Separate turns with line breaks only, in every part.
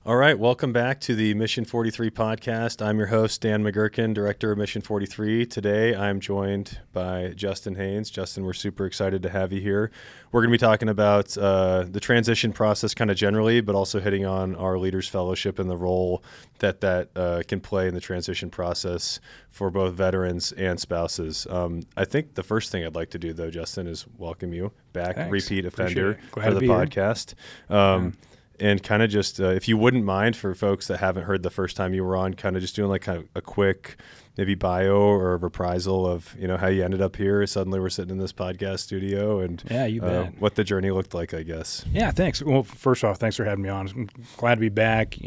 All right, welcome back to the Mission43 Podcast. I'm your host, Dan McGurkin, Director of Mission43. Today, I'm joined by Justin Haynes. Justin, we're super excited to have you here. We're going to be talking about the transition process kind of generally, but also hitting on our Leaders Fellowship and the role that can play in the transition process for both veterans and spouses. I think the first thing I'd like to do, though, Justin, is welcome you back,
Thanks.
repeat offender
Glad
for
to
the
be here.
podcast. And kind of just, if you wouldn't mind, for folks that haven't heard the first time you were on, kind of just doing like kind of a quick maybe bio or a reprisal of, how you ended up here. Suddenly we're sitting in this podcast studio and
Yeah, you bet.
what the journey looked like, I guess.
Yeah, thanks. Well, first off, thanks for having me on. I'm glad to be back.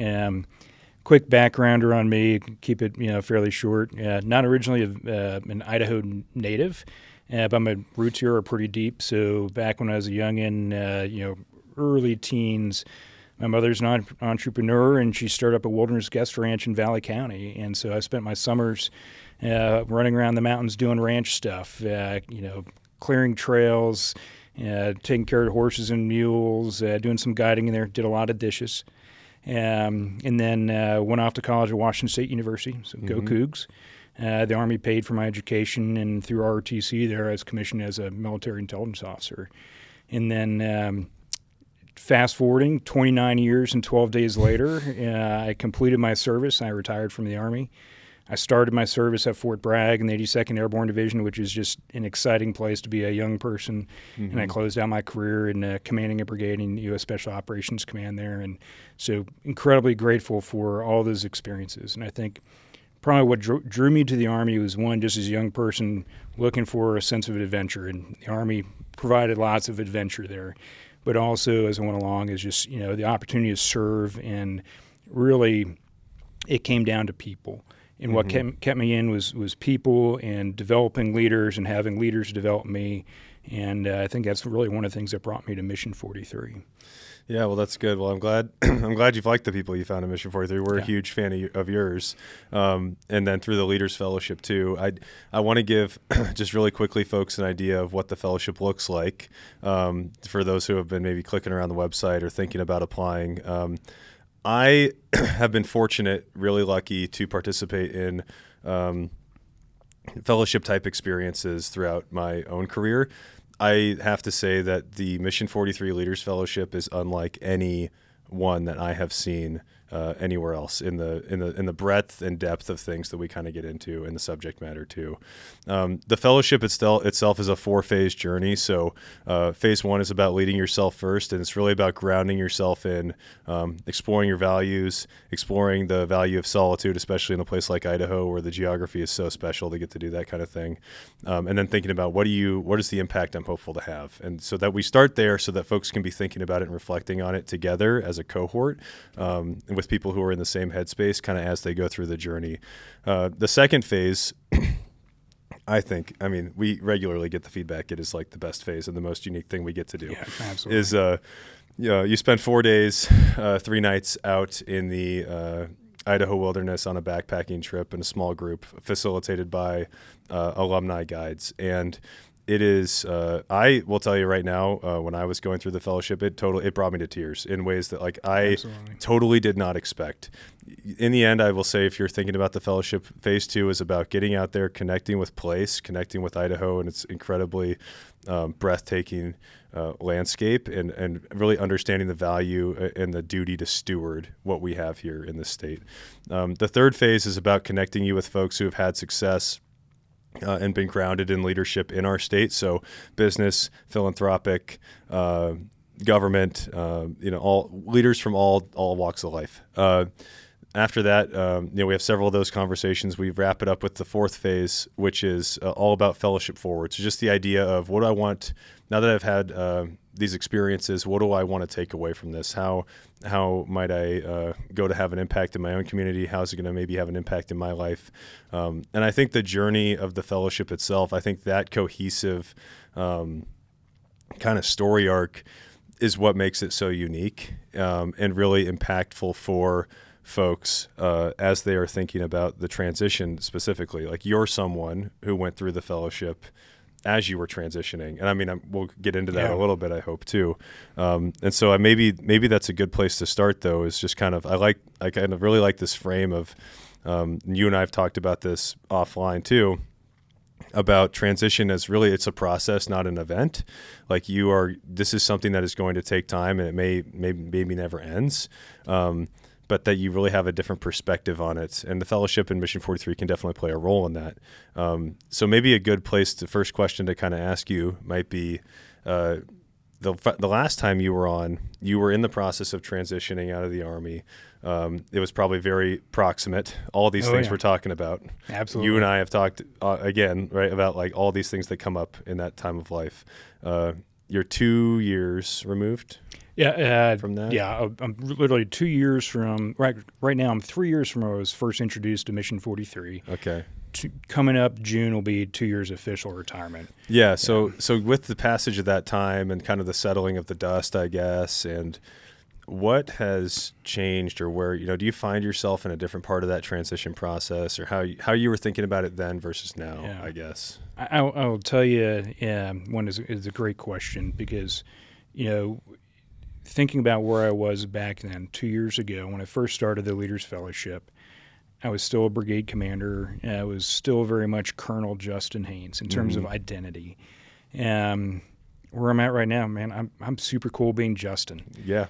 Quick backgrounder on me, keep it fairly short. Not originally an Idaho native, but my roots here are pretty deep. So back when I was a youngin', early teens, my mother's an entrepreneur, and she started up a wilderness guest ranch in Valley County. And so I spent my summers running around the mountains doing ranch stuff, clearing trails, taking care of horses and mules, doing some guiding in there, did a lot of dishes. And then went off to college at Washington State University, so go Cougs. The Army paid for my education, and through ROTC there I was commissioned as a military intelligence officer. And then fast forwarding 29 years and 12 days later, I completed my service. I retired from the Army. I started my service at Fort Bragg in the 82nd Airborne Division, which is just an exciting place to be a young person. And I closed out my career in commanding a brigade in the U.S. Special Operations Command there. And so incredibly grateful for all those experiences. And I think probably what drew me to the Army was, one, just as a young person looking for a sense of adventure. And the Army provided lots of adventure there. But also, as I went along, is just, the opportunity to serve, and really it came down to people. And what kept me in was people and developing leaders and having leaders develop me. And I think that's really one of the things that brought me to Mission 43.
Yeah, well, that's good. Well, I'm glad you've liked the people you found in Mission43. We're a huge fan of yours. And then through the Leaders Fellowship too. I want to give just really quickly folks an idea of what the fellowship looks like for those who have been maybe clicking around the website or thinking about applying. I have been fortunate, really lucky to participate in fellowship type experiences throughout my own career. I have to say that the Mission43 Leaders Fellowship is unlike any one that I have seen anywhere else in the breadth and depth of things that we kind of get into in the subject matter too. The fellowship itself is a 4-phase journey. So phase 1 is about leading yourself first, and it's really about grounding yourself in exploring your values, exploring the value of solitude, especially in a place like Idaho where the geography is so special to get to do that kind of thing. And then thinking about what is the impact I'm hopeful to have. And so that we start there so that folks can be thinking about it and reflecting on it together as a cohort, with people who are in the same headspace kind of as they go through the journey. The second phase, we regularly get the feedback it is like the best phase and the most unique thing we get to do.
Yeah, absolutely.
Is you spend 4 days, 3 nights out in the Idaho wilderness on a backpacking trip in a small group facilitated by alumni guides. And it is, I will tell you right now, when I was going through the fellowship, it brought me to tears in ways that I totally did not expect. In the end, I will say, if you're thinking about the fellowship, phase 2 is about getting out there, connecting with place, connecting with Idaho and its incredibly breathtaking landscape, and really understanding the value and the duty to steward what we have here in this state. The third phase is about connecting you with folks who have had success and been grounded in leadership in our state. So business, philanthropic, government, all leaders from all walks of life. After that, we have several of those conversations. We wrap it up with the fourth phase, which is all about fellowship forward. So just the idea of what I want, now that I've had these experiences, what do I want to take away from this? How might I go to have an impact in my own community? How is it going to maybe have an impact in my life? And I think the journey of the fellowship itself, I think that cohesive kind of story arc is what makes it so unique and really impactful for folks as they are thinking about the transition specifically. Like, you're someone who went through the fellowship as you were transitioning? And I mean, we'll get into that a little bit, I hope too. And so maybe that's a good place to start, though, is just kind of, I kind of really like this frame of, you and I have talked about this offline too, about transition as really, it's a process, not an event. Like this is something that is going to take time, and it maybe never ends. But that you really have a different perspective on it. And the fellowship in Mission 43 can definitely play a role in that. So maybe a good place, the first question to kind of ask you might be, the last time you were on, you were in the process of transitioning out of the Army. It was probably very proximate, all these things we're talking about.
Absolutely.
You and I have talked, again, right, about like all these things that come up in that time of life. You're 2 years removed? From that?
Yeah, I'm literally 2 years from right now. I'm 3 years from when I was first introduced to Mission 43.
Okay.
Coming up June will be 2 years official retirement.
Yeah. So with the passage of that time and kind of the settling of the dust, I guess, and what has changed, or where, do you find yourself in a different part of that transition process, or how you were thinking about it then versus now?
Yeah.
I guess
I'll tell you. One is a great question, because thinking about where I was back then 2 years ago when I first started the Leaders Fellowship, I was still a brigade commander. I was still very much Colonel Justin Haynes in terms of identity. Where I'm at right now, man, I'm super cool being Justin.
Yeah.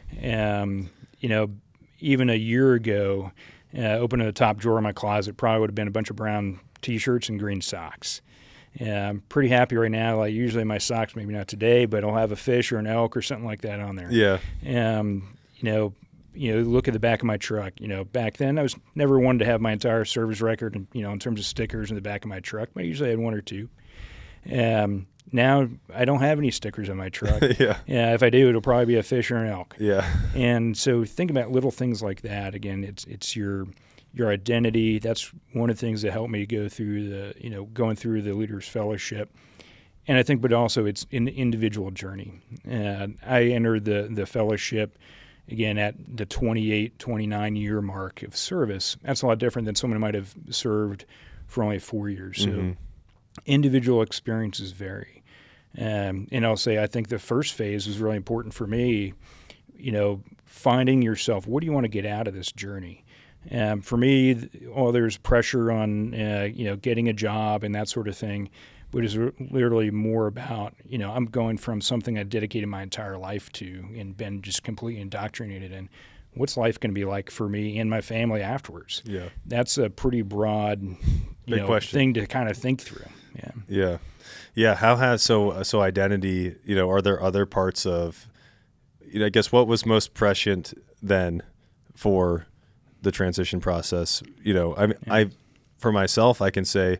Even a year ago, opening the top drawer of my closet probably would have been a bunch of brown T-shirts and green socks. I'm pretty happy right now. Like, usually my socks, maybe not today, but I'll have a fish or an elk or something like that on there.
Yeah.
Look at the back of my truck. Back then I was never one to have my entire service record, in terms of stickers in the back of my truck, but I usually had one or two. Now I don't have any stickers on my truck.
Yeah.
If I do, it'll probably be a fish or an elk.
Yeah.
And so think about little things like that. Again, it's your identity. That's one of the things that helped me go through going through the Leaders Fellowship. And I think, but also it's an individual journey. And I entered the fellowship, again, at the 28, 29-year mark of service. That's a lot different than someone who might have served for only 4 years. So individual experiences vary. And I'll say, I think the first phase was really important for me, finding yourself. What do you want to get out of this journey? For me, there's pressure on, getting a job and that sort of thing, but it's literally more about, I'm going from something I dedicated my entire life to and been just completely indoctrinated in. What's life going to be like for me and my family afterwards? Yeah. That's a pretty broad, thing to kind of think through. Yeah.
Yeah. Yeah. How has, so identity, are there other parts of, I guess what was most prescient then for the transition process? I for myself, I can say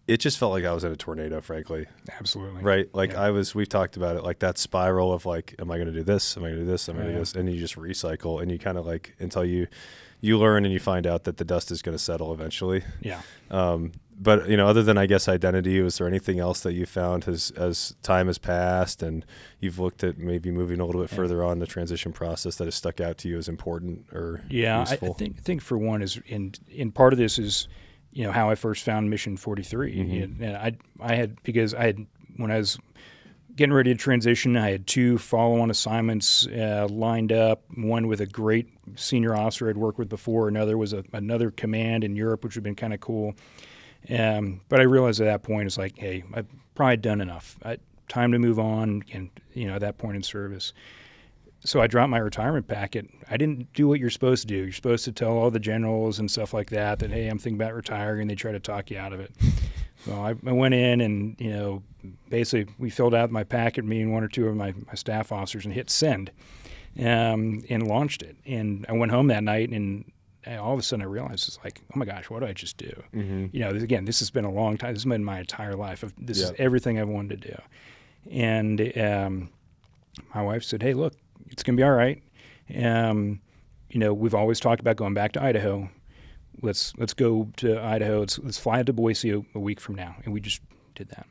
it just felt like I was in a tornado, frankly.
Absolutely.
Right. Like we've talked about it, like that spiral of like, am I going to do this? Am I going to do this? Am I going to do this? And you just recycle, and you kind of like, until you learn and you find out that the dust is going to settle eventually.
Yeah.
But, other than, I guess, identity, was there anything else that you found as time has passed and you've looked at maybe moving a little bit further on the transition process that has stuck out to you as important or useful?
I think for one is, in part of this is, how I first found Mission 43. And because when I was getting ready to transition, I had 2 follow-on assignments lined up, one with a great senior officer I'd worked with before, another was another command in Europe, which would have been kind of cool. But I realized at that point, it's like, hey, I've probably done enough. Time to move on, and at that point in service. So I dropped my retirement packet. I didn't do what you're supposed to do. You're supposed to tell all the generals and stuff like that, hey, I'm thinking about retiring, and they try to talk you out of it. So I went in and, basically we filled out my packet, me and 1 or 2 of my staff officers, and hit send and launched it. And I went home that night, and all of a sudden I realized, it's like, oh my gosh, what did I just do? Again, this has been a long time. This has been my entire life. This is everything I've wanted to do. And my wife said, hey, look, it's going to be all right. We've always talked about going back to Idaho. Let's go to Idaho. Let's fly to Boise a week from now. And we just did that.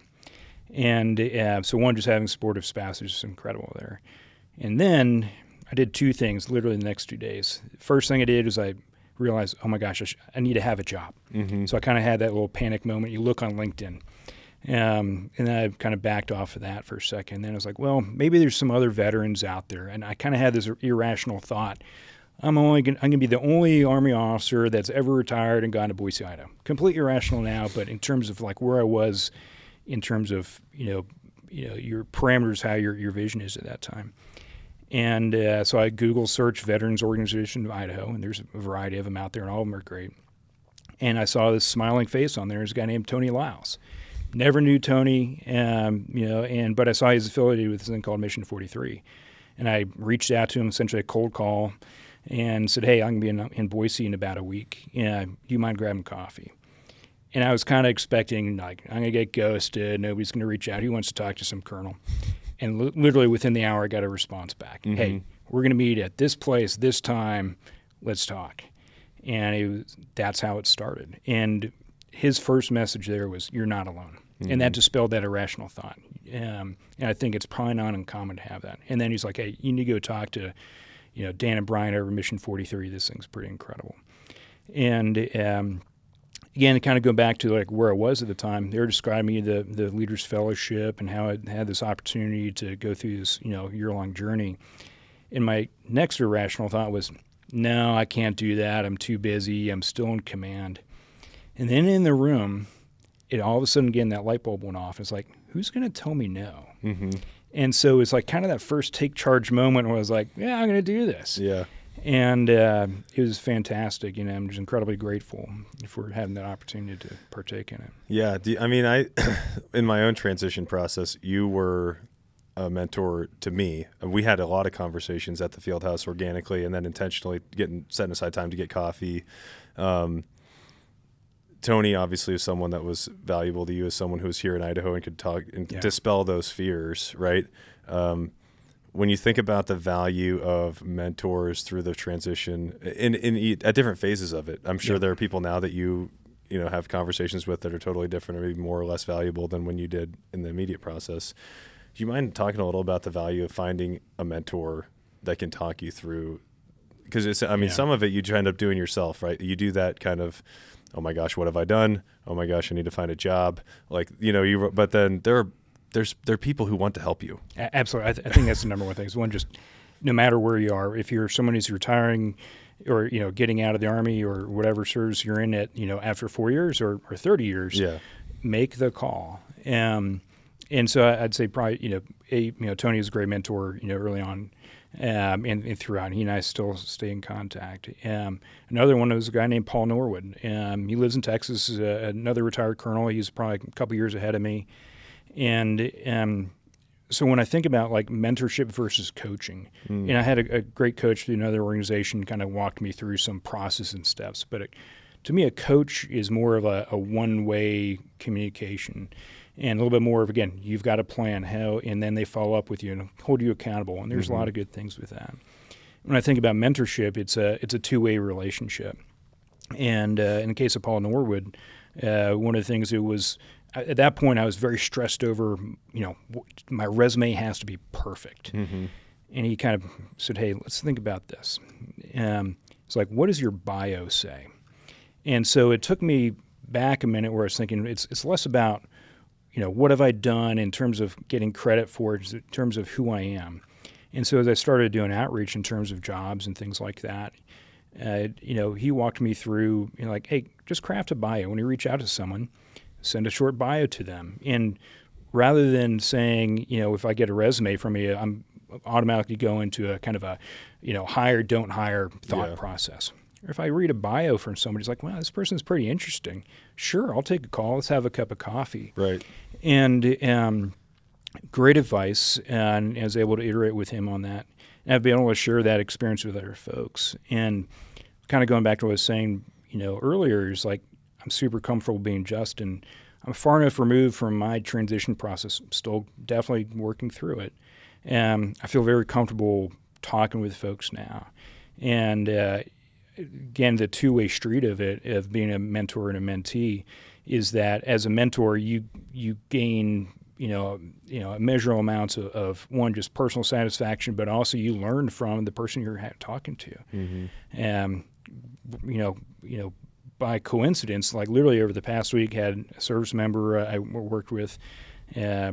And so one, just having supportive spouse is just incredible there. And then I did 2 things literally the next 2 days. First thing I did was I realized, oh my gosh, I need to have a job. So I kind of had that little panic moment. You look on LinkedIn. And then I kind of backed off of that for a second. Then I was like, well, maybe there's some other veterans out there. And I kind of had this irrational thought. I'm going to be the only Army officer that's ever retired and gone to Boise, Idaho. Completely irrational now, but in terms of like where I was, in terms of your parameters, how your vision is at that time. And so I Google search Veterans Organization of Idaho, and there's a variety of them out there, and all of them are great. And I saw this smiling face on there. There's a guy named Tony Laus. Never knew Tony, but I saw he was affiliated with this thing called Mission43. And I reached out to him, essentially a cold call, and said, hey, I'm going to be in Boise in about a week. Do you mind grabbing coffee? And I was kind of expecting, like, I'm going to get ghosted. Nobody's going to reach out. Who wants to talk to some colonel? And literally within the hour, I got a response back. Mm-hmm. Hey, we're going to meet at this place, this time. Let's talk. And that's how it started. And his first message there was, you're not alone. Mm-hmm. And that dispelled that irrational thought. And I think it's probably not uncommon to have that. And then he's like, hey, you need to go talk to Dan and Brian over Mission43. This thing's pretty incredible. And again, to kind of go back to like where I was at the time, they were describing the Leaders Fellowship and how I had this opportunity to go through this year-long journey. And my next irrational thought was, no, I can't do that. I'm too busy. I'm still in command. And then in the room, it all of a sudden, again, that light bulb went off. It's like, who's going to tell me no? Mm-hmm. And so it's like kind of that first take charge moment where I was like, yeah, I'm going to do this.
Yeah.
And it was fantastic. I'm just incredibly grateful for having that opportunity to partake in it.
Yeah. In my own transition process, you were a mentor to me. We had a lot of conversations at the field house organically and then intentionally setting aside time to get coffee. Tony obviously is someone that was valuable to you as someone who was here in Idaho and could talk and dispel those fears, right? When you think about the value of mentors through the transition at different phases of it, I'm sure there are people now that you have conversations with that are totally different or maybe more or less valuable than when you did in the immediate process. Do you mind talking a little about the value of finding a mentor that can talk you through? Because some of it you end up doing yourself, right? You do that kind of, oh my gosh, what have I done? Oh my gosh, I need to find a job. But then there are people who want to help you.
Absolutely. I think that's the number one thing. Is one, just no matter where you are, if you're someone who's retiring or, getting out of the Army or whatever service you're in at, after 4 years or 30 years, make the call. And so I'd say probably, Tony was a great mentor, early on, and throughout. He and I still stay in contact. Another one was a guy named Paul Norwood. He lives in Texas, another retired colonel. He's probably a couple years ahead of me. And so when I think about like mentorship versus coaching, and I had a great coach through another organization kind of walked me through some process and steps. But to me, a coach is more of a one-way communication. And a little bit more of, again, you've got a plan, and then they follow up with you and hold you accountable. And there's a lot of good things with that. When I think about mentorship, it's a two-way relationship. And in the case of Paul Norwood, one of the things it was, at that point, I was very stressed over, my resume has to be perfect. Mm-hmm. And he kind of said, hey, let's think about this. It's like, what does your bio say? And so it took me back a minute where I was thinking it's less about, what have I done in terms of getting credit for it, in terms of who I am. And so as I started doing outreach in terms of jobs and things like that, he walked me through, like, hey, just craft a bio. When you reach out to someone, send a short bio to them. And rather than saying, if I get a resume from you, I'm automatically go into a kind of a, hire, don't hire thought process. Or if I read a bio from somebody, it's like, wow, this person's pretty interesting. Sure, I'll take a call. Let's have a cup of coffee.
Right.
And great advice, and I was able to iterate with him on that. And I've been able to share that experience with other folks. And kind of going back to what I was saying, earlier, is like, I'm super comfortable being just, and I'm far enough removed from my transition process. I'm still definitely working through it. I feel very comfortable talking with folks now. And again, the two-way street of it, of being a mentor and a mentee, is that as a mentor, you gain immeasurable amounts of one, just personal satisfaction, but also you learn from the person you're talking to. Mm-hmm. by coincidence, like literally over the past week, had a service member I worked with at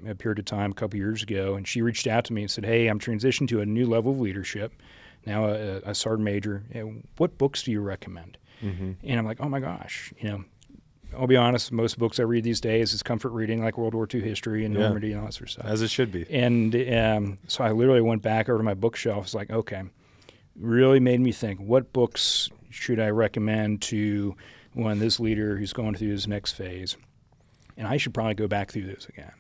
a period of time a couple years ago, and she reached out to me and said, "Hey, I'm transitioning to a new level of leadership, now a sergeant major. What books do you recommend?" Mm-hmm. And I'm like, "Oh my gosh, I'll be honest, most books I read these days is comfort reading, like World War II history and Normandy and all that sort of stuff."
As it should be.
And so I literally went back over to my bookshelf. It's like, okay, really made me think, what books should I recommend to this leader who's going through his next phase? And I should probably go back through those again.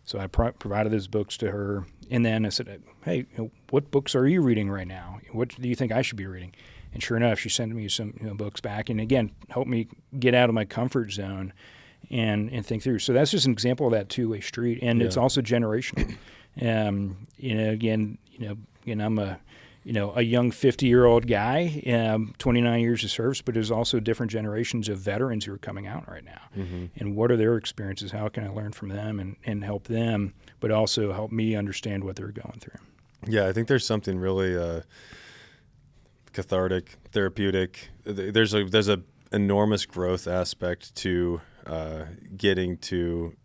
So I provided those books to her. And then I said, "Hey, what books are you reading right now? What do you think I should be reading?" And sure enough, she sent me some books back, and again, helped me get out of my comfort zone and think through. So that's just an example of that two-way street, and it's also generational. Again, I'm a young 50-year-old guy, 29 years of service, but there's also different generations of veterans who are coming out right now. Mm-hmm. And what are their experiences? How can I learn from them and help them, but also help me understand what they're going through?
Yeah, I think there's something really cathartic, therapeutic. There's a enormous growth aspect to getting to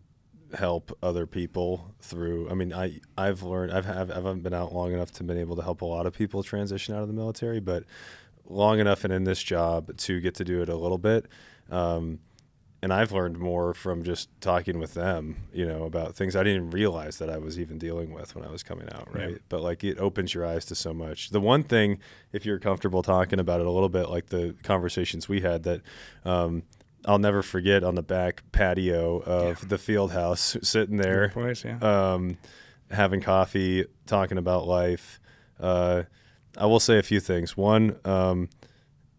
help other people through. I mean, I've learned. I haven't been out long enough to been able to help a lot of people transition out of the military, but long enough and in this job to get to do it a little bit. And I've learned more from just talking with them, about things I didn't realize that I was even dealing with when I was coming out, right? Yeah. But it opens your eyes to so much. The one thing, if you're comfortable talking about it a little bit, like the conversations we had, that I'll never forget on the back patio of the field house, sitting there, having coffee, talking about life. I will say a few things. One,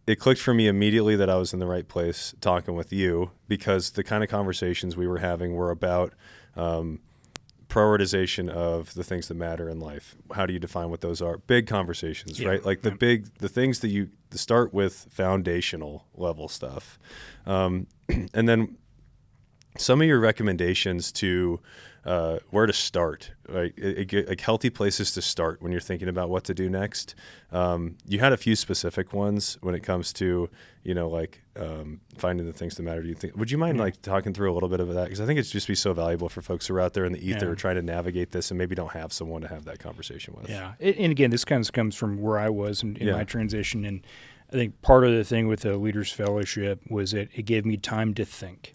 it clicked for me immediately that I was in the right place talking with you, because the kind of conversations we were having were about prioritization of the things that matter in life. How do you define what those are? Big conversations, right? Like the things that you start with, foundational level stuff. And then some of your recommendations to where to start, right? Like healthy places to start when you're thinking about what to do next. You had a few specific ones when it comes to, finding the things that matter. Do you think? Would you mind talking through a little bit of that? Because I think it's just be so valuable for folks who are out there in the ether trying to navigate this and maybe don't have someone to have that conversation with.
Yeah, and again, this kind of comes from where I was in my transition, and I think part of the thing with the Leaders Fellowship was that it gave me time to think.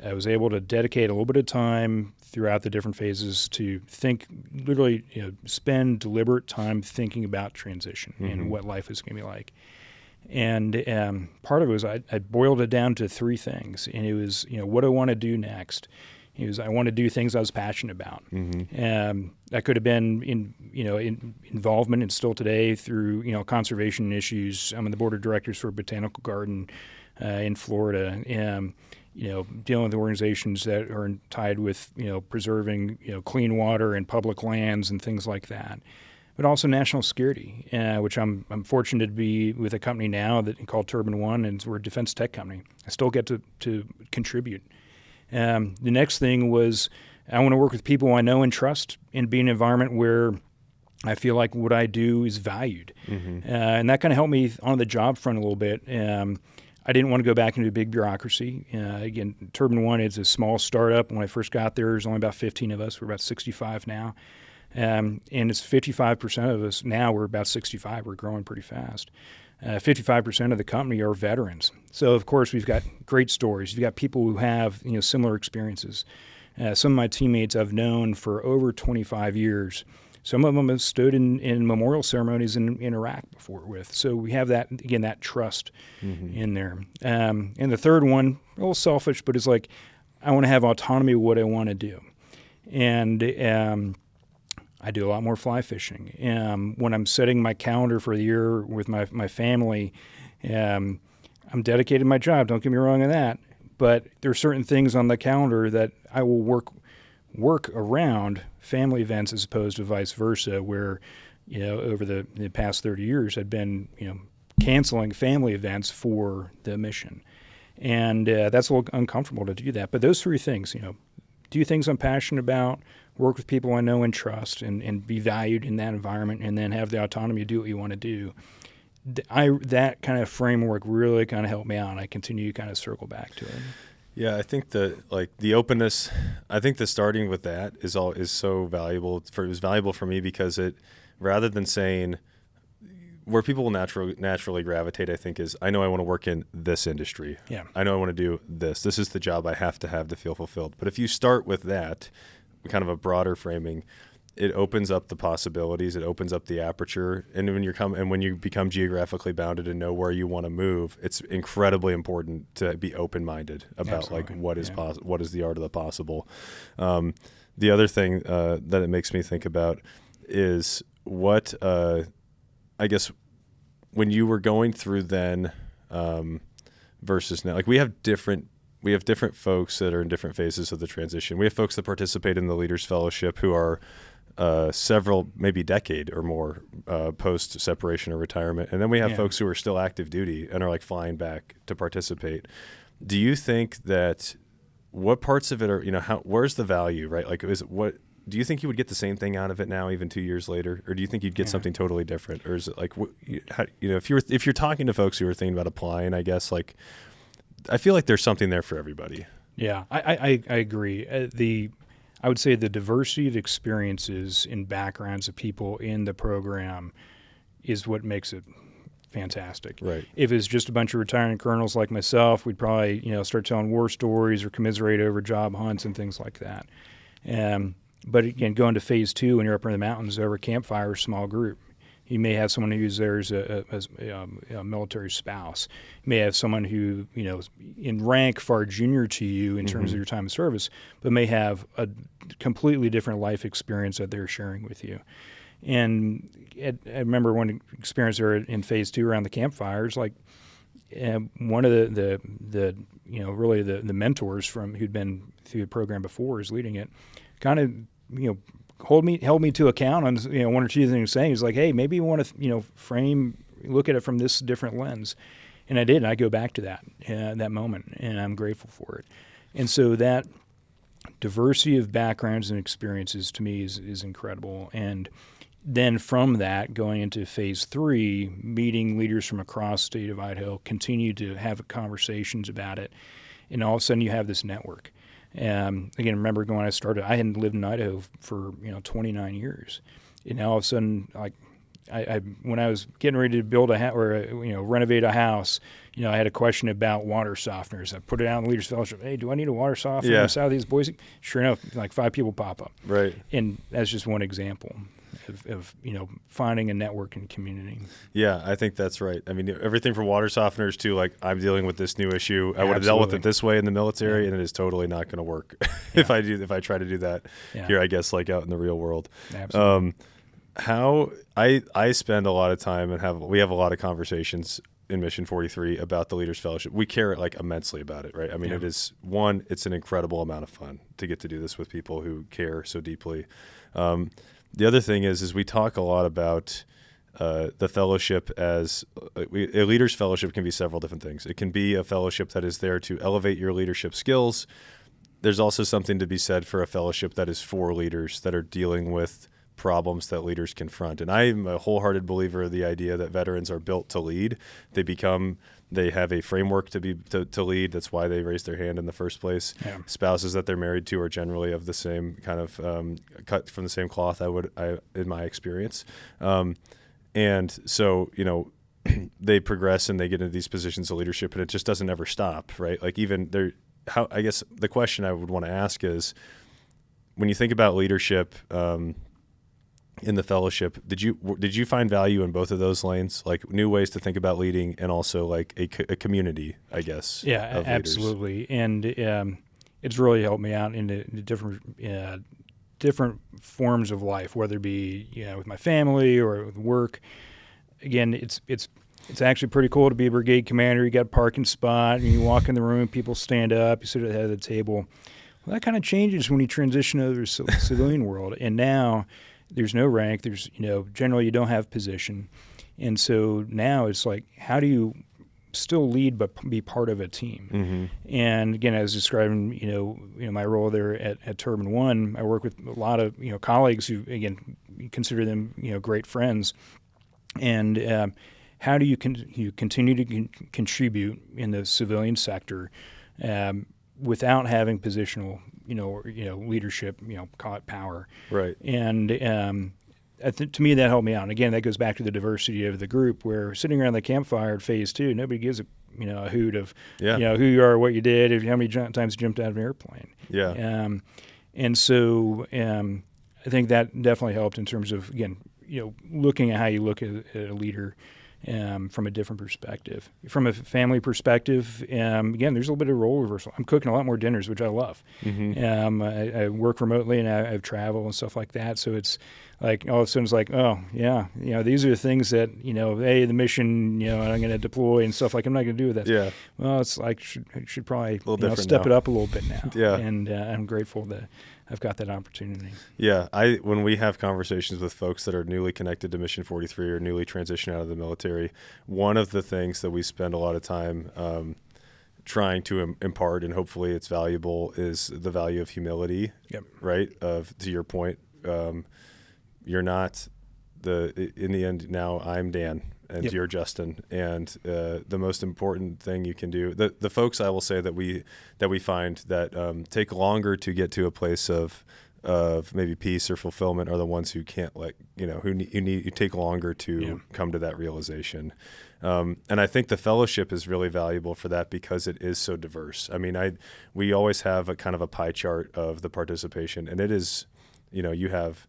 I was able to dedicate a little bit of time throughout the different phases to think, literally, spend deliberate time thinking about transition and what life is going to be like. And part of it was I boiled it down to three things, and it was, what do I want to do next? It was, I want to do things I was passionate about. That could have been in involvement, and still today, through conservation issues. I'm on the board of directors for a botanical garden in Florida. Dealing with organizations that are tied with, preserving, clean water and public lands and things like that. But also national security, which I'm fortunate to be with a company now called Turbine One, and we're a defense tech company. I still get to contribute. The next thing was I want to work with people I know and trust and be in an environment where I feel like what I do is valued. And that kind of helped me on the job front a little bit. I didn't want to go back into a big bureaucracy. Again, Turbine One is a small startup. When I first got there, there's only about 15 of us. We're about 65 now. And it's 55% of us now. We're about 65. We're growing pretty fast. 55% of the company are veterans. So, of course, we've got great stories. You've got people who have similar experiences. Some of my teammates I've known for over 25 years. Some of them have stood in memorial ceremonies in Iraq before with. So we have that, again, that trust in there. And the third one, a little selfish, but it's like I want to have autonomy of what I want to do. And I do a lot more fly fishing. When I'm setting my calendar for the year with my family, I'm dedicated to my job. Don't get me wrong on that. But there are certain things on the calendar that I will work around family events as opposed to vice versa, where, over the past 30 years I've been, canceling family events for the mission. And that's a little uncomfortable to do that. But those three things, do things I'm passionate about, work with people I know and trust, and be valued in that environment, and then have the autonomy to do what you want to do. that kind of framework really kind of helped me out, and I continue to kind of circle back to it.
Yeah, I think the openness. I think the starting with that is so valuable. It was valuable for me because it, rather than saying where people will naturally gravitate, I think, is I know I want to work in this industry.
Yeah,
I know I want to do this. This is the job I have to feel fulfilled. But if you start with that, kind of a broader framing, it opens up the possibilities. It opens up the aperture. And when you become geographically bounded and know where you want to move, it's incredibly important to be open-minded about like what is what is the art of the possible. The other thing that it makes me think about is what I guess when you were going through then versus now, like we have different folks that are in different phases of the transition. We have folks that participate in the Leaders Fellowship who are several, maybe decade or more post separation or retirement. And then we have folks who are still active duty and are like flying back to participate. Do you think that what parts of it are, where's the value, right? Like do you think you would get the same thing out of it now, even 2 years later? Or do you think you'd get something totally different? Or is it like, if you're talking to folks who are thinking about applying, I guess, like, I feel like there's something there for everybody.
Yeah, I agree. I would say the diversity of experiences and backgrounds of people in the program is what makes it fantastic.
Right.
If it's just a bunch of retiring colonels like myself, we'd probably start telling war stories or commiserate over job hunts and things like that. But again, going to phase 2 when you're up in the mountains over a campfire, small group. You may have someone who's there as a military spouse. You may have someone who, in rank far junior to you in terms of your time of service, but may have a completely different life experience that they're sharing with you. And I remember one experience there in phase 2 around the campfires, like one of the really the mentors who'd been through the program before is leading it, kind of, held me to account on one or two things saying. He's like, hey, maybe you want to look at it from this different lens, and I did. And I go back to that moment, and I'm grateful for it. And so that diversity of backgrounds and experiences to me is incredible. And then from that, going into phase 3, meeting leaders from across the state of Idaho, continue to have conversations about it, and all of a sudden you have this network. Again, remember when I started, I hadn't lived in Idaho for 29 years, and now all of a sudden, like I when I was getting ready to build renovate a house, I had a question about water softeners. I put it out in the Leaders Fellowship. Hey, do I need a water softener in the Southeast Boise? Sure enough, like 5 people pop up.
Right,
and that's just one example of finding a network and community.
Yeah, I think that's right. I mean, everything from water softeners to like I'm dealing with this new issue. I would have dealt with it this way in the military, and it is totally not going to work if I try to do that here. I guess like out in the real world.
Absolutely.
How I spend a lot of time and we have a lot of conversations in Mission 43 about the Leaders Fellowship. We care like immensely about it, right? I mean, it's an incredible amount of fun to get to do this with people who care so deeply. The other thing is we talk a lot about the fellowship as a Leaders Fellowship can be several different things. It can be a fellowship that is there to elevate your leadership skills. There's also something to be said for a fellowship that is for leaders that are dealing with problems that leaders confront. And I'm a wholehearted believer of the idea that veterans are built to lead. They have a framework to lead. That's why they raised their hand in the first place. Yeah. Spouses that they're married to are generally of the same kind of cut from the same cloth. In my experience, and so they progress and they get into these positions of leadership, and it just doesn't ever stop, right? Like even there, I guess the question I would want to ask is, when you think about leadership. In the fellowship, did you find value in both of those lanes, like new ways to think about leading, and also like a community, I guess?
Yeah, absolutely. And it's really helped me out in the different forms of life, whether it be with my family or with work. Again, it's actually pretty cool to be a brigade commander. You got a parking spot, and you walk in the room, people stand up, you sit at the head of the table. Well, that kind of changes when you transition over to the civilian world, and now. There's no rank. There's, generally you don't have position. And so now it's like, how do you still lead but be part of a team? Mm-hmm. And again, I was describing, my role there at Turbine One. I work with a lot of, colleagues who, again, consider them, great friends. And how do you continue to contribute in the civilian sector without having positional, leadership, call it power.
Right.
And to me, that helped me out. And again, that goes back to the diversity of the group, where sitting around the campfire at phase 2, nobody gives a hoot of, who you are, what you did, how many times you jumped out of an airplane.
Yeah.
And so I think that definitely helped in terms of, again, looking at how you look at a leader from a different perspective. From a family perspective, again, there's a little bit of role reversal. I'm cooking a lot more dinners, which I love. Mm-hmm. I work remotely and I have travel and stuff like that. So it's like all of a sudden it's like, oh, yeah, these are the things that, hey, the mission, and I'm going to deploy and stuff like I'm not going to do that.
Yeah.
Well, it's like should probably step
now.
it up a little bit now.
Yeah.
And I'm grateful that I've got that opportunity.
Yeah, when we have conversations with folks that are newly connected to Mission 43 or newly transitioned out of the military, one of the things that we spend a lot of time trying to impart, and hopefully it's valuable, is the value of humility.
Yep.
Right. To your point, you're not in the end. Now I'm Dan. And
yep.
You're Justin, and the most important thing you can do. The folks I will say that we find that take longer to get to a place of maybe peace or fulfillment are the ones who can't who take longer to come to that realization. And I think the fellowship is really valuable for that because it is so diverse. I mean, we always have a kind of a pie chart of the participation, and it is, you have.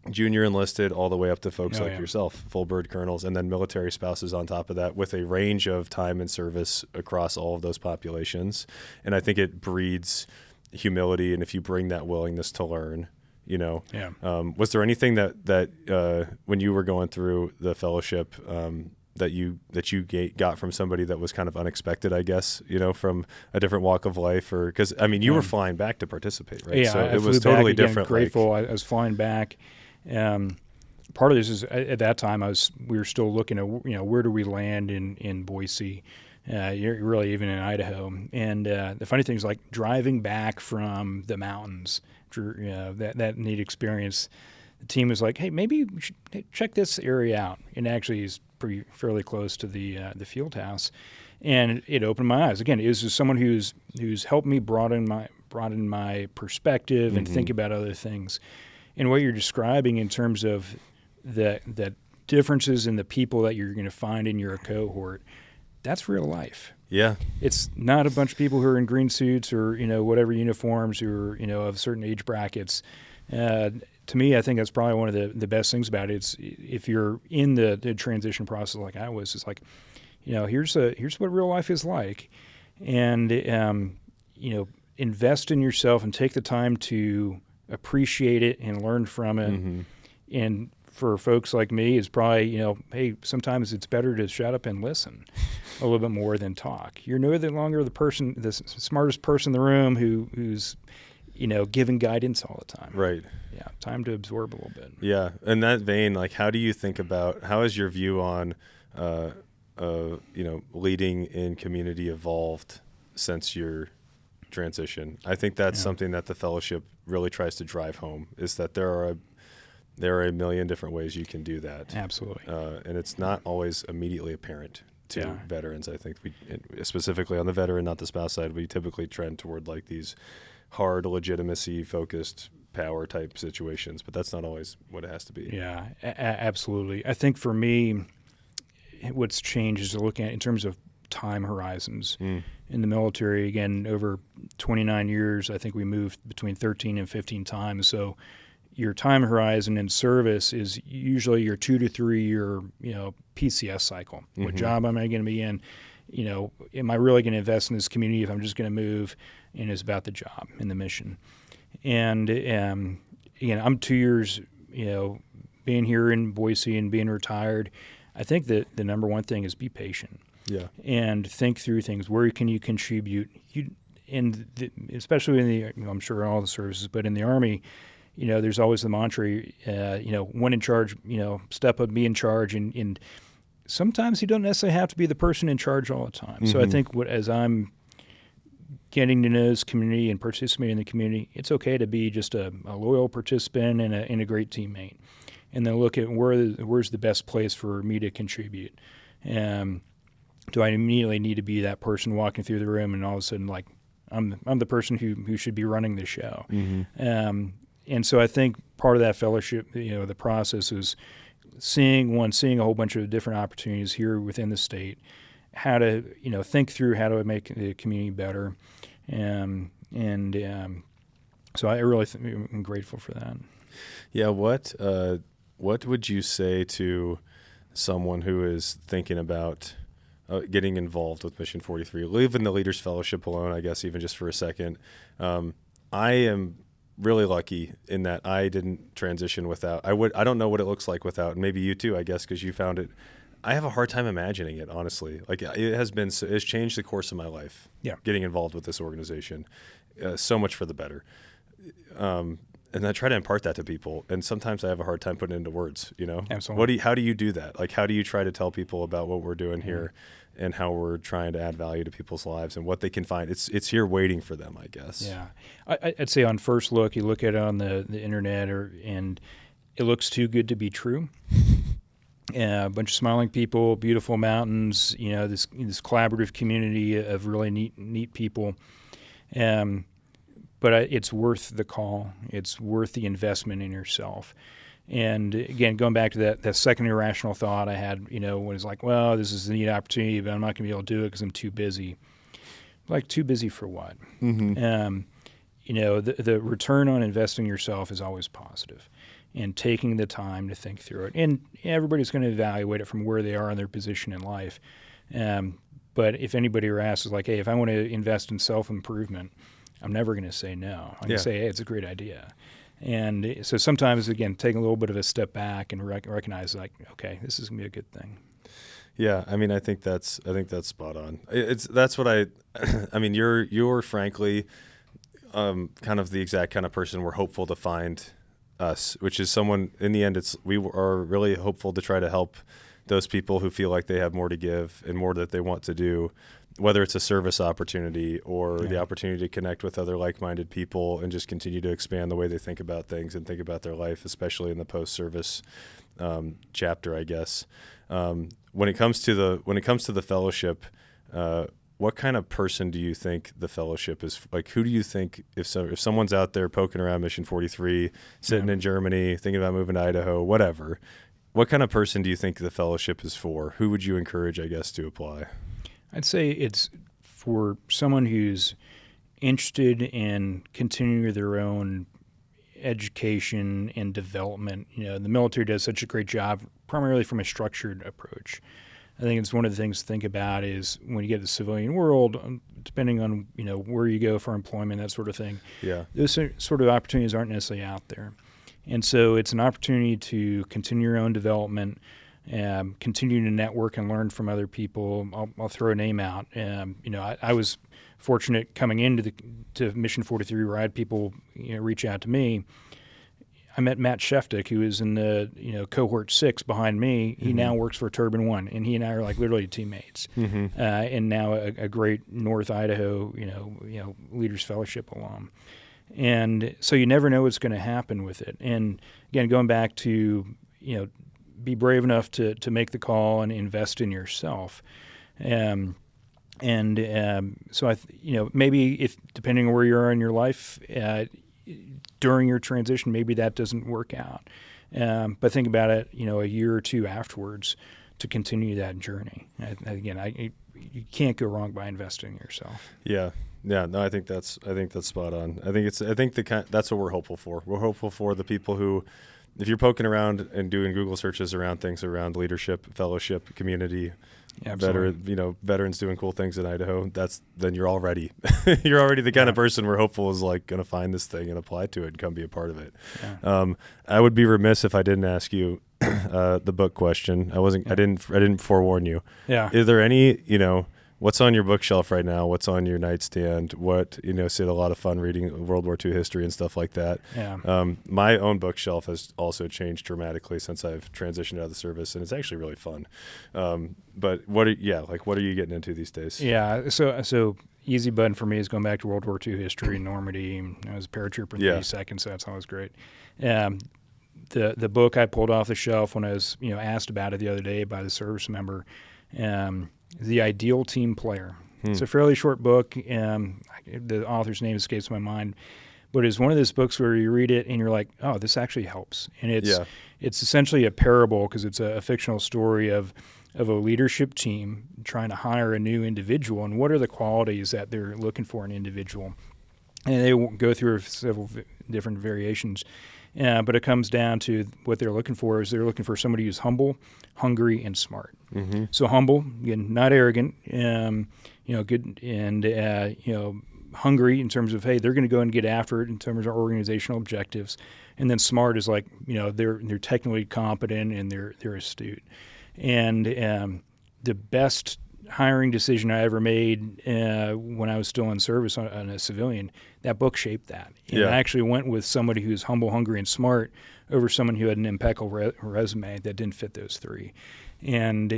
Junior enlisted all the way up to folks yourself, full bird colonels, and then military spouses on top of that, with a range of time and service across all of those populations. And I think it breeds humility, and if you bring that willingness to learn, was there anything that when you were going through the fellowship that you got from somebody that was kind of unexpected, I guess, from a different walk of life? Or because you were flying back to participate, right?
Yeah,
so
it
was totally
again,
different.
Grateful, I was flying back. Part of this is at that time we were still looking at where do we land in Boise, really even in Idaho. And the funny thing is, like, driving back from the mountains, that neat experience. The team was like, hey, maybe we should check this area out. And actually is fairly close to the field house, and it opened my eyes. Again, it was just someone who's helped me broaden my perspective and think about other things. And what you're describing in terms of the differences in the people that you're going to find in your cohort, that's real life.
Yeah.
It's not a bunch of people who are in green suits or, whatever uniforms, who are, of certain age brackets. To me, I think that's probably one of the best things about it. It's if you're in the transition process like I was, it's like, here's what real life is like. And, invest in yourself and take the time to appreciate it and learn from it. Mm-hmm. And for folks like me, it's probably, hey, sometimes it's better to shut up and listen a little bit more than talk. You're no longer the smartest person in the room who's, giving guidance all the time.
Right.
Yeah. Time to absorb a little bit.
Yeah. In that vein, like, how do you think about, how is your view on, leading in community evolved since your transition? I think that's something that the fellowship really tries to drive home, is that there are a million different ways you can do that.
Absolutely.
And it's not always immediately apparent to veterans. I think specifically on the veteran, not the spouse side, we typically trend toward like these hard legitimacy focused power type situations, but that's not always what it has to be.
Yeah, absolutely. I think for me, what's changed is looking at in terms of time horizons. In the military, again, over 29 years, I think we moved between 13 and 15 times. So your time horizon in service is usually your 2 to 3 year, PCS cycle. Mm-hmm. What job am I going to be in? Am I really going to invest in this community if I'm just going to move? And it's about the job and the mission. And again, I'm 2 years, being here in Boise and being retired. I think that the number one thing is be patient.
Yeah.
And think through things. Where can you contribute? Especially in the, I'm sure in all the services, but in the Army, there's always the mantra, when in charge, step up, be in charge. And sometimes you don't necessarily have to be the person in charge all the time. Mm-hmm. So I think as I'm getting to know this community and participating in the community, it's okay to be just a loyal participant and a great teammate. and then look at where's the best place for me to contribute. Do I immediately need to be that person walking through the room and all of a sudden, like, I'm the person who should be running the show? Mm-hmm. And so I think part of that fellowship, the process is seeing a whole bunch of different opportunities here within the state, how to, think through how to make the community better. So I really am grateful for that.
Yeah. What would you say to someone who is thinking about getting involved with Mission 43, leaving the Leaders Fellowship alone, I guess, even just for a second? I am really lucky in that I didn't transition without. I don't know what it looks like without, and maybe you too, I guess, because you found it. I have a hard time imagining it, honestly. Like, it's changed the course of my life. Yeah, getting involved with this organization, so much for the better. And I try to impart that to people, and sometimes I have a hard time putting it into words.
Absolutely.
How do you do that? Like, how do you try to tell people about what we're doing here, and how we're trying to add value to people's lives and what they can find? It's here waiting for them, I guess.
Yeah, I'd say on first look, you look at it on the internet, and it looks too good to be true. A bunch of smiling people, beautiful mountains, this collaborative community of really neat people. But it's worth the call. It's worth the investment in yourself. And again, going back to that second irrational thought I had, when it's like, well, this is a neat opportunity, but I'm not going to be able to do it because I'm too busy. Like, too busy for what? Mm-hmm. The return on investing in yourself is always positive, and taking the time to think through it. And everybody's going to evaluate it from where they are in their position in life. But if anybody were asked, is like, hey, if I want to invest in self-improvement, I'm never going to say no. I'm going to say, hey, it's a great idea. And so sometimes, again, taking a little bit of a step back and recognize, like, okay, this is going to be a good thing.
Yeah, I mean, I think that's spot on. That's what I mean, you're frankly kind of the exact kind of person we're hopeful to find us, which is someone, in the end, we are really hopeful to try to help those people who feel like they have more to give and more that they want to do, whether it's a service opportunity or the opportunity to connect with other like-minded people and just continue to expand the way they think about things and think about their life, especially in the post-service chapter, I guess. When it comes to the fellowship, what kind of person do you think the fellowship is? Like, who do you think, if someone's out there poking around Mission 43, sitting in Germany, thinking about moving to Idaho, whatever, what kind of person do you think the fellowship is for? Who would you encourage, I guess, to apply?
I'd say it's for someone who's interested in continuing their own education and development. The military does such a great job, primarily from a structured approach. I think it's one of the things to think about is when you get to the civilian world, depending on where you go for employment, that sort of thing. Yeah, those sort of opportunities aren't necessarily out there, and so it's an opportunity to continue your own development. Continue to network and learn from other people. I'll throw a name out. I was fortunate coming into to Mission 43 where I had people reach out to me. I met Matt Sheftick, who is in the cohort 6 behind me. He now works for Turbine 1, and he and I are like literally teammates. And now a great North Idaho Leaders Fellowship alum. And so you never know what's going to happen with it. And again, going back to be brave enough to make the call and invest in yourself. So maybe if depending on where you are in your life, during your transition, maybe that doesn't work out. But think about it, a year or two afterwards to continue that journey. You can't go wrong by investing in yourself.
Yeah. Yeah, no, I think that's spot on. That's what we're hopeful for. We're hopeful for the people who, if you're poking around and doing Google searches around things around leadership, fellowship, community, veterans doing cool things in Idaho, then you're already the kind of person we're hopeful is like going to find this thing and apply to it and come be a part of it. Yeah. I would be remiss if I didn't ask you the book question. I didn't forewarn you. Yeah. Is there any, what's on your bookshelf right now? What's on your nightstand? What, a lot of fun reading World War II history and stuff like that. Yeah. My own bookshelf has also changed dramatically since I've transitioned out of the service, and it's actually really fun. But what are you getting into these days? Yeah.
So easy button for me is going back to World War II history, Normandy. I was a paratrooper in 32nd, so that's always great. the book I pulled off the shelf when I was asked about it the other day by the service member, The Ideal Team Player. It's a fairly short book. The author's name escapes my mind, but it's one of those books where you read it and you're like, oh, this actually helps. And it's essentially a parable, because it's a fictional story of a leadership team trying to hire a new individual, and what are the qualities that they're looking for in an individual. And they will go through several different variations, but it comes down to what they're looking for is they're looking for somebody who's humble, hungry, and smart. Mm-hmm. So humble, again, not arrogant, good, and hungry in terms of, hey, they're going to go and get after it in terms of organizational objectives, and then smart is like, they're technically competent and they're astute. And the best hiring decision I ever made when I was still in service on a civilian, that book shaped that. And I actually went with somebody who's humble, hungry, and smart over someone who had an impeccable resume that didn't fit those three. And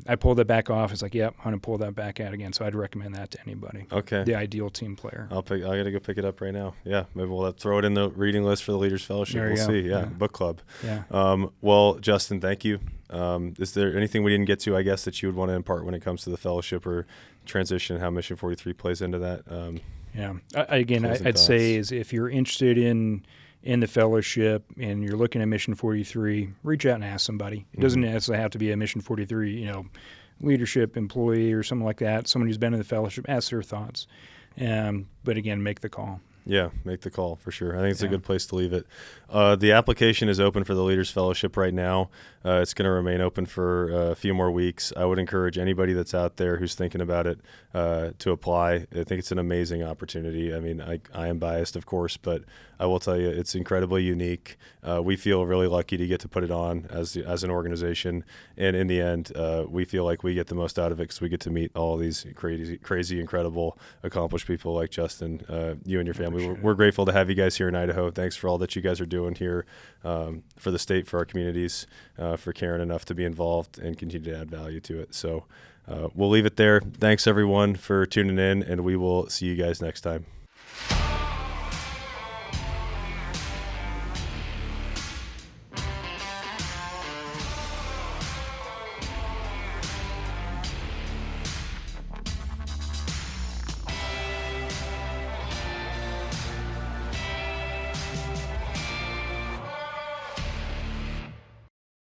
I pulled that back off. It's like, yep, I'm going to pull that back out again. So I'd recommend that to anybody.
Okay.
The Ideal Team Player.
I got to go pick it up right now. Yeah, maybe we'll throw it in the reading list for the Leaders Fellowship. We'll see. Yeah, book club. Yeah. Well, Justin, thank you. Is there anything we didn't get to, I guess, that you would want to impart when it comes to the fellowship or transition, how Mission 43 plays into that? I'd say is if you're interested in the fellowship and you're looking at Mission 43, reach out and ask somebody. It doesn't necessarily have to be a Mission 43, leadership employee or something like that. Someone who's been in the fellowship, ask their thoughts. But again, make the call. Yeah, make the call for sure. I think it's a good place to leave it. The application is open for the Leaders Fellowship right now. It's going to remain open for a few more weeks. I would encourage anybody that's out there who's thinking about it to apply. I think it's an amazing opportunity. I mean, I am biased, of course, but I will tell you it's incredibly unique. We feel really lucky to get to put it on as an organization. And in the end, we feel like we get the most out of it because we get to meet all these crazy, incredible, accomplished people like Justin, you and your family. We're grateful to have you guys here in Idaho. Thanks for all that you guys are doing here for the state, for our communities, for caring enough to be involved and continue to add value to it. So we'll leave it there. Thanks, everyone, for tuning in, and we will see you guys next time.